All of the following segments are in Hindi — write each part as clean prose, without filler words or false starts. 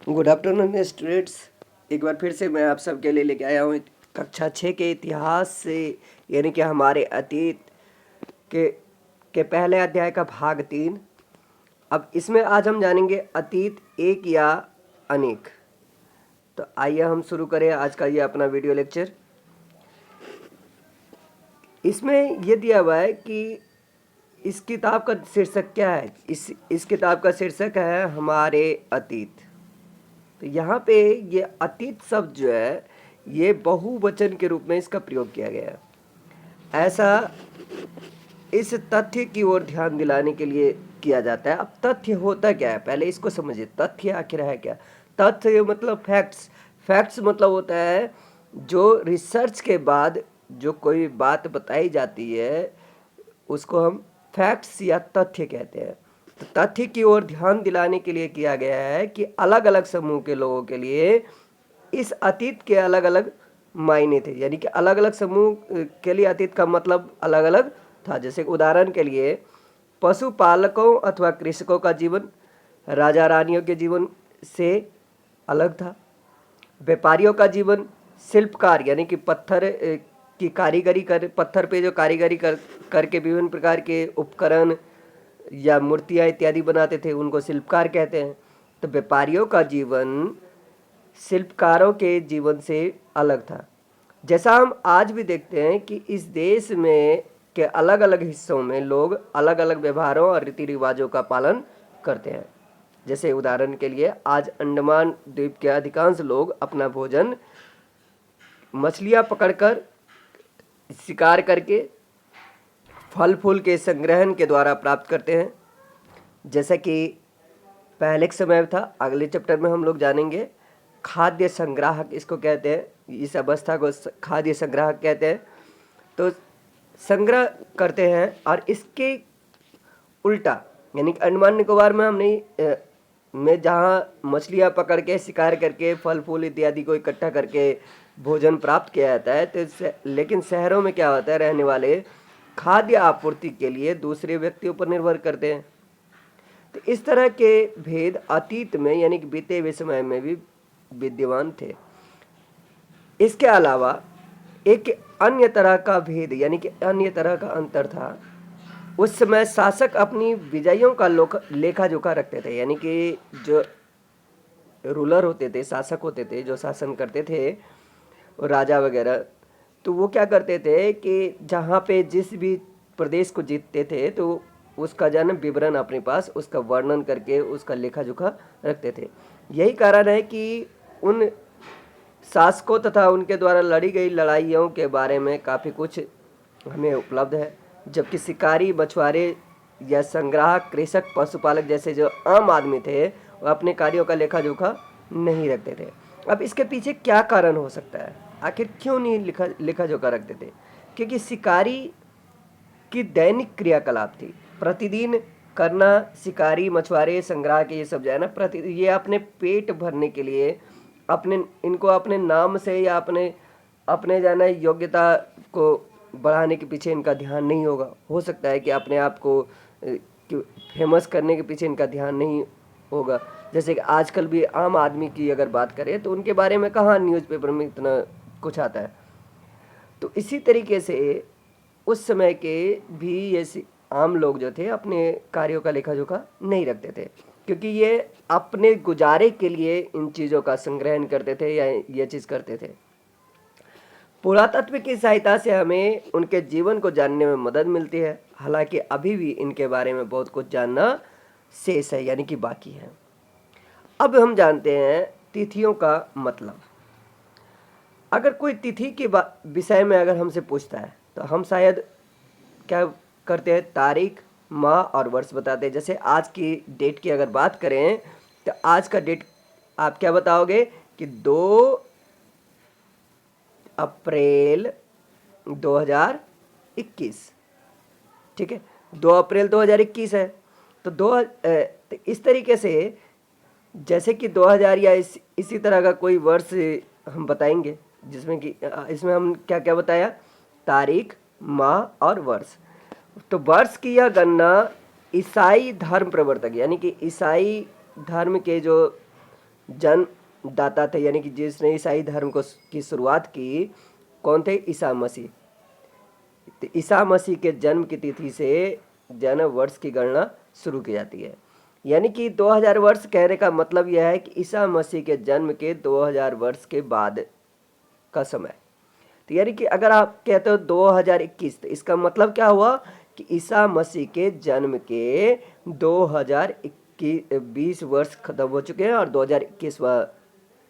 Good afternoon students. एक बार फिर से मैं आप सबके लिए लेके आया हूँ कक्षा 6 के इतिहास से, यानी कि हमारे अतीत के पहले अध्याय का भाग 3। अब इसमें आज हम जानेंगे अतीत एक या अनेक। तो आइए हम शुरू करें आज का ये अपना वीडियो लेक्चर। इसमें ये दिया हुआ है कि इस किताब का शीर्षक क्या है। इस किताब का शीर्षक है हमारे अतीत। तो यहाँ पे ये अतीत शब्द जो है ये बहुवचन के रूप में इसका प्रयोग किया गया है। ऐसा इस तथ्य की ओर ध्यान दिलाने के लिए किया जाता है। अब तथ्य होता क्या है, पहले इसको समझिए। तथ्य आखिर है क्या? तथ्य मतलब फैक्ट्स। फैक्ट्स मतलब होता है जो रिसर्च के बाद जो कोई बात बताई जाती है उसको हम फैक्ट्स या तथ्य कहते हैं। तो तथ्य की ओर ध्यान दिलाने के लिए किया गया है कि अलग अलग समूह के लोगों के लिए इस अतीत के अलग अलग मायने थे, यानी कि अलग अलग समूह के लिए अतीत का मतलब अलग अलग था। जैसे उदाहरण के लिए पशुपालकों अथवा कृषकों का जीवन राजा रानियों के जीवन से अलग था। व्यापारियों का जीवन शिल्पकार यानी कि पत्थर की कारीगरी कर पत्थर पे जो कारीगरी करके विभिन्न प्रकार के उपकरण या मूर्तियाँ इत्यादि बनाते थे उनको शिल्पकार कहते हैं। तो व्यापारियों का जीवन शिल्पकारों के जीवन से अलग था। जैसा हम आज भी देखते हैं कि इस देश में के अलग अलग हिस्सों में लोग अलग अलग व्यवहारों और रीति रिवाजों का पालन करते हैं। जैसे उदाहरण के लिए आज अंडमान द्वीप के अधिकांश लोग अपना भोजन मछलियाँ पकड़कर, शिकार करके, फल फूल के संग्रहण के द्वारा प्राप्त करते हैं। जैसा कि पहले के समय था, अगले चैप्टर में हम लोग जानेंगे खाद्य संग्राहक इसको कहते हैं। इस अवस्था को खाद्य संग्राहक कहते हैं। तो संग्रह करते हैं और इसके उल्टा यानी कि अंडमान निकोबार में में जहाँ मछलियाँ पकड़ के, शिकार करके, फल फूल इत्यादि को इकट्ठा करके भोजन प्राप्त किया जाता है। तो लेकिन शहरों में क्या होता है, रहने वाले खाद्य आपूर्ति के लिए दूसरे व्यक्तियों पर निर्भर करते हैं। तो इस तरह के भेद अतीत में यानी कि बीते हुए समय में भी विद्यमान थे। इसके अलावा एक अन्य तरह का भेद यानी कि अन्य तरह का अंतर था। उस समय शासक अपनी विजयों का लेखा जोखा रखते थे, यानी कि जो रूलर होते थे, शासक होते थे, जो शासन करते थे, राजा वगैरह, तो वो क्या करते थे कि जहाँ पे जिस भी प्रदेश को जीतते थे तो उसका जन्म विवरण अपने पास, उसका वर्णन करके उसका लेखा जोखा रखते थे। यही कारण है कि उन शासकों तथा उनके द्वारा लड़ी गई लड़ाइयों के बारे में काफ़ी कुछ हमें उपलब्ध है। जबकि शिकारी, मछुआरे या संग्राहक, कृषक, पशुपालक जैसे जो आम आदमी थे वो अपने कार्यों का लेखा जोखा नहीं रखते थे। अब इसके पीछे क्या कारण हो सकता है, आखिर क्यों नहीं लेखा जोखा रखते थे? क्योंकि शिकारी की दैनिक क्रियाकलाप थी, प्रतिदिन करना। शिकारी, मछुआरे, संग्राह के ये सब जो है ना, ये अपने पेट भरने के लिए इनको अपने नाम से या अपने जाना योग्यता को बढ़ाने के पीछे इनका ध्यान नहीं होगा। हो सकता है कि अपने आप को फेमस करने के पीछे इनका ध्यान नहीं होगा। जैसे कि आजकल भी आम आदमी की अगर बात करें तो उनके बारे में कहाँ न्यूज़पेपर में इतना कुछ आता है। तो इसी तरीके से उस समय के भी ये आम लोग जो थे अपने कार्यों का लेखा जोखा नहीं रखते थे, क्योंकि ये अपने गुजारे के लिए इन चीज़ों का संग्रहण करते थे या ये चीज़ करते थे। पुरातत्व की सहायता से हमें उनके जीवन को जानने में मदद मिलती है, हालांकि अभी भी इनके बारे में बहुत कुछ जानना शेष है, यानी कि बाकी है। अब हम जानते हैं तिथियों का मतलब। अगर कोई तिथि के विषय में अगर हमसे पूछता है तो हम शायद क्या करते हैं, तारीख, माह और वर्ष बताते हैं। जैसे आज की डेट की अगर बात करें तो आज का डेट आप क्या बताओगे कि 2 अप्रैल 2021। ठीक है, 2 अप्रैल 2021 है। तो इस तरीके से जैसे कि 2000 या इसी तरह का कोई वर्ष हम बताएंगे, जिसमें कि इसमें हम क्या क्या बताया, तारीख, माह और वर्ष। तो वर्ष की यह गणना ईसाई धर्म प्रवर्तक यानी कि ईसाई धर्म के जो जन्मदाता थे, यानी कि जिसने ईसाई धर्म को की शुरुआत की, कौन थे? ईसा मसीह। तो ईसा मसीह के जन्म की तिथि से जन्म वर्ष की गणना शुरू की जाती है। यानी कि 2000 वर्ष कहने का मतलब यह है कि ईसा मसीह के जन्म के 2000 वर्ष के बाद का समय। तो यानी कि अगर आप कहते हो 2021, तो इसका मतलब क्या हुआ कि ईसा मसीह के जन्म के 2020 वर्ष खत्म हो चुके हैं और 2021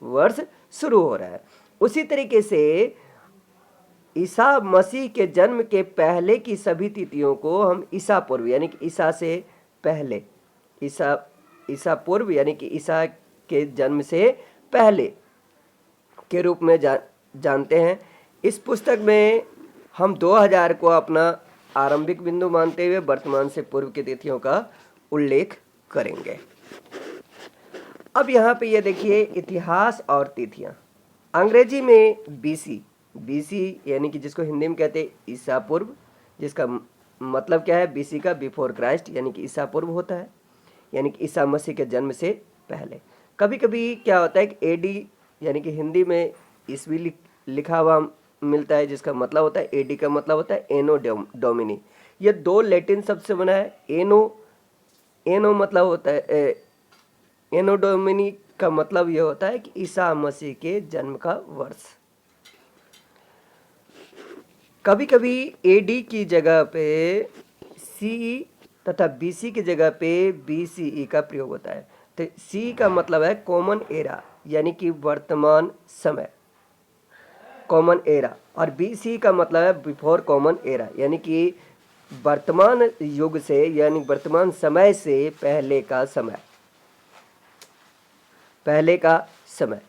वर्ष शुरू हो रहा है। उसी तरीके से ईसा मसीह के जन्म के पहले की सभी तिथियों को हम ईसा पूर्व, यानी कि ईसा से पहले, ईसा पूर्व यानी कि ईसा के जन्म से पहले के रूप में जानते हैं। इस पुस्तक में हम 2000 को अपना आरंभिक बिंदु मानते हुए वर्तमान से पूर्व की तिथियों का उल्लेख करेंगे। अब यहाँ पे ये देखिए इतिहास और तिथियाँ। अंग्रेजी में बीसी यानी कि जिसको हिंदी में कहते हैं ईसा पूर्व, जिसका मतलब क्या है? बीसी का बिफोर क्राइस्ट, यानी कि ईसा पूर्व होता है, यानी कि ईसा मसीह के जन्म से पहले। कभी कभी क्या होता है कि एडी, यानी कि हिंदी में ईस्वी लिखा हुआ मिलता है, जिसका मतलब होता है एडी का मतलब होता है एनो डोमिनी। ये दो लैटिन शब्द से बना है। एनो मतलब होता है, एनो डोमिनी का मतलब यह होता है कि ईसा मसीह के जन्म का वर्ष। कभी कभी एडी की जगह पे सीई तथा बीसी की जगह पे बीसीई का प्रयोग होता है। तो सी का मतलब है कॉमन एरा, यानी कि वर्तमान समय, कॉमन एरा, और बीसी का मतलब है बिफोर कॉमन एरा, यानी कि वर्तमान युग से, यानी वर्तमान समय से पहले का समय, पहले का समय।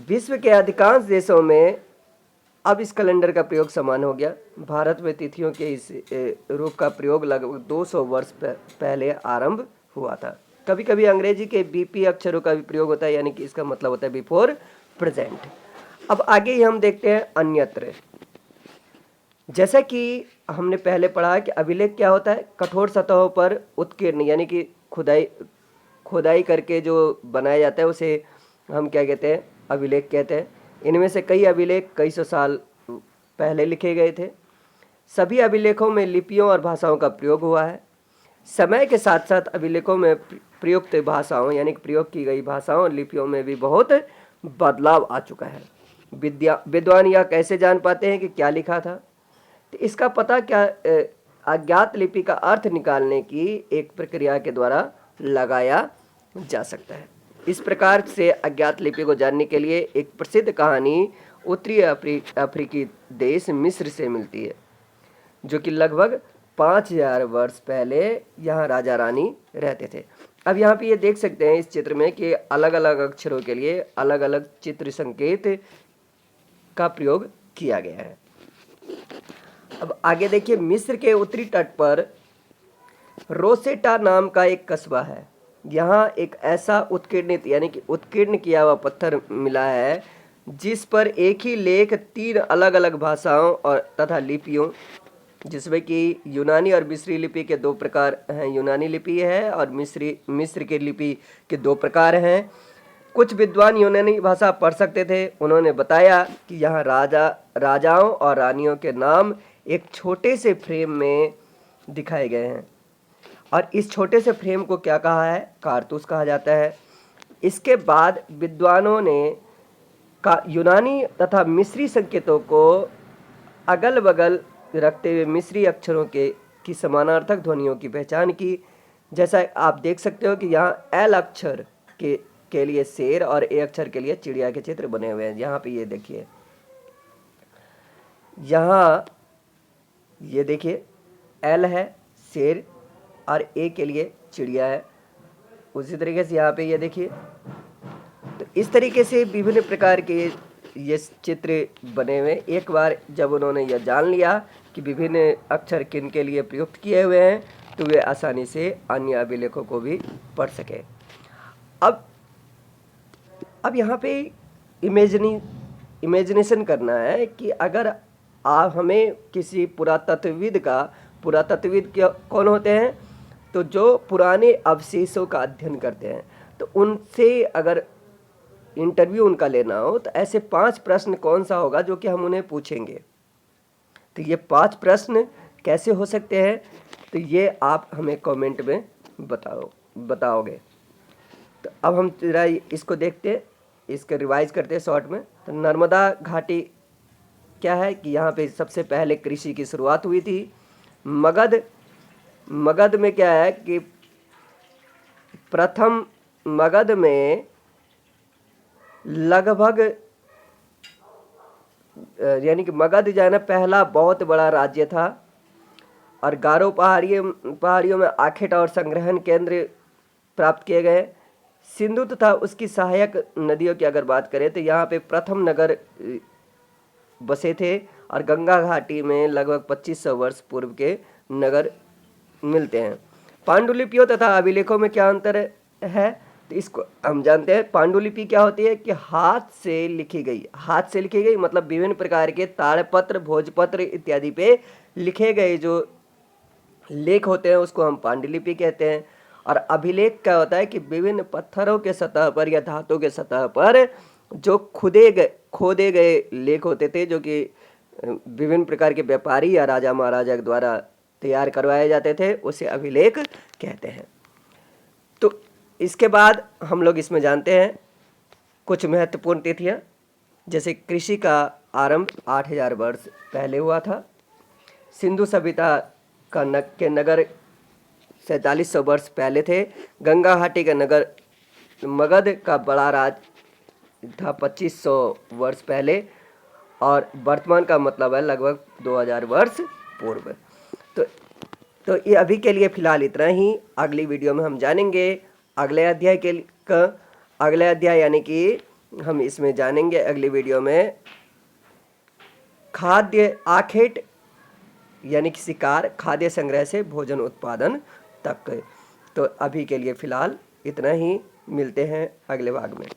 विश्व के अधिकांश देशों में अब इस कैलेंडर का प्रयोग समान हो गया। भारत में तिथियों के इस रूप का प्रयोग लगभग 200 वर्ष पहले आरंभ हुआ था। कभी कभी अंग्रेजी के बीपी अक्षरों का भी प्रयोग होता है, यानी कि इसका मतलब होता है बिफोर प्रेजेंट। अब आगे ही हम देखते हैं अन्यत्र। जैसा कि हमने पहले पढ़ा कि अभिलेख क्या होता है? कठोर सतहों पर उत्कीर्ण, यानी कि खुदाई करके जो बनाया जाता है उसे हम क्या कहते हैं? अभिलेख कहते हैं। इनमें से कई अभिलेख कई सौ साल पहले लिखे गए थे। सभी अभिलेखों में लिपियों और भाषाओं का प्रयोग हुआ है। समय के साथ साथ अभिलेखों में प्रयुक्त भाषाओं, यानी कि प्रयोग की गई भाषाओं और लिपियों में भी बहुत बदलाव आ चुका है। विद्वान यह कैसे जान पाते हैं कि क्या लिखा था? तो इसका पता क्या अज्ञात लिपि का अर्थ निकालने की एक प्रक्रिया के द्वारा लगाया जा सकता है। इस प्रकार से अज्ञात लिपि को जानने के लिए एक प्रसिद्ध कहानी उत्तरी अफ्रीकी देश मिस्र से मिलती है, जो कि लगभग 5000 वर्ष पहले यहाँ राजा रानी रहते थे। अब यहाँ पे ये देख सकते हैं इस चित्र में कि अलग अलग अक्षरों के लिए अलग अलग चित्र संकेत का प्रयोग किया गया है। अब आगे देखिए, मिस्र के उत्तरी तट पर रोसेटा नाम का एक कस्बा है। यहाँ एक ऐसा उत्कीर्णित, यानी कि उत्कीर्ण किया हुआ पत्थर मिला है जिस पर एक ही लेख 3 अलग अलग भाषाओं और तथा लिपियों, जिसमें कि यूनानी और मिस्री लिपि के 2 प्रकार हैं। यूनानी लिपि है और मिस्र की लिपि के 2 प्रकार हैं। कुछ विद्वान यूनानी भाषा पढ़ सकते थे। उन्होंने बताया कि यहाँ राजाओं और रानियों के नाम एक छोटे से फ्रेम में दिखाए गए हैं, और इस छोटे से फ्रेम को क्या कहा है? कारतूस कहा जाता है। इसके बाद विद्वानों ने यूनानी तथा मिस्री संकेतों को अगल बगल रखते हुए मिस्री अक्षरों की समानार्थक ध्वनियों की पहचान की। जैसा आप देख सकते हो कि यहाँ एल अक्षर के लिए शेर और ए अक्षर के लिए चिड़िया के चित्र बने हुए हैं। यहाँ पे ये देखिए, यहाँ ये देखिए एल है शेर और ए के लिए चिड़िया है। उसी तरीके से यहाँ पे ये देखिए, तो इस तरीके से विभिन्न प्रकार के ये चित्र बने हुए। एक बार जब उन्होंने यह जान लिया कि विभिन्न अक्षर किन के लिए प्रयुक्त किए हुए हैं, तो वे आसानी से अन्य अभिलेखों को भी पढ़ सके। अब यहाँ पे इमेजिनेशन करना है कि अगर आप हमें किसी पुरातत्वविद कौन होते हैं? तो जो पुराने अवशेषों का अध्ययन करते हैं। तो उनसे अगर इंटरव्यू उनका लेना हो तो ऐसे 5 प्रश्न कौन सा होगा जो कि हम उन्हें पूछेंगे। तो ये 5 प्रश्न कैसे हो सकते हैं, तो ये आप हमें कमेंट में बताओगे। तो अब हम जरा इसको देखते हैं, इसको रिवाइज करते हैं शॉर्ट में। तो नर्मदा घाटी क्या है कि यहाँ पे सबसे पहले कृषि की शुरुआत हुई थी। मगध में क्या है कि प्रथम मगध में लगभग यानी कि मगध जो है ना पहला बहुत बड़ा राज्य था, और गारो पहाड़ियों में आखेट और संग्रहण केंद्र प्राप्त किए गए। सिंधु तथा उसकी सहायक नदियों की अगर बात करें तो यहाँ पे प्रथम नगर बसे थे, और गंगा घाटी में लगभग 2500 वर्ष पूर्व के नगर मिलते हैं। पांडुलिपियों तथा अभिलेखों में क्या अंतर है, तो इसको हम जानते हैं। पांडुलिपि क्या होती है कि हाथ से लिखी गई मतलब विभिन्न प्रकार के ताड़पत्र, भोजपत्र इत्यादि पे लिखे गए जो लेख होते हैं उसको हम पांडुलिपि कहते हैं। और अभिलेख क्या होता है कि विभिन्न पत्थरों के सतह पर या धातु के सतह पर जो खोदे गए लेख होते थे, जो कि विभिन्न प्रकार के व्यापारी या राजा महाराजा के द्वारा तैयार करवाए जाते थे, उसे अभिलेख कहते हैं। तो इसके बाद हम लोग इसमें जानते हैं कुछ महत्वपूर्ण तिथियां, जैसे कृषि का आरंभ 8000 वर्ष पहले हुआ था। सिंधु सभ्यता के नगर 4700 वर्ष पहले थे। गंगा घाटी का नगर मगध का बड़ा राज था 2500 वर्ष पहले, और वर्तमान का मतलब है लगभग 2000 वर्ष पूर्व। तो ये अभी के लिए फिलहाल इतना ही। अगली वीडियो में हम जानेंगे अगले अध्याय यानी कि हम इसमें जानेंगे अगली वीडियो में खाद्य आखेट यानी कि शिकार, खाद्य संग्रह से भोजन उत्पादन तक। तो अभी के लिए फिलहाल इतना ही, मिलते हैं अगले भाग में।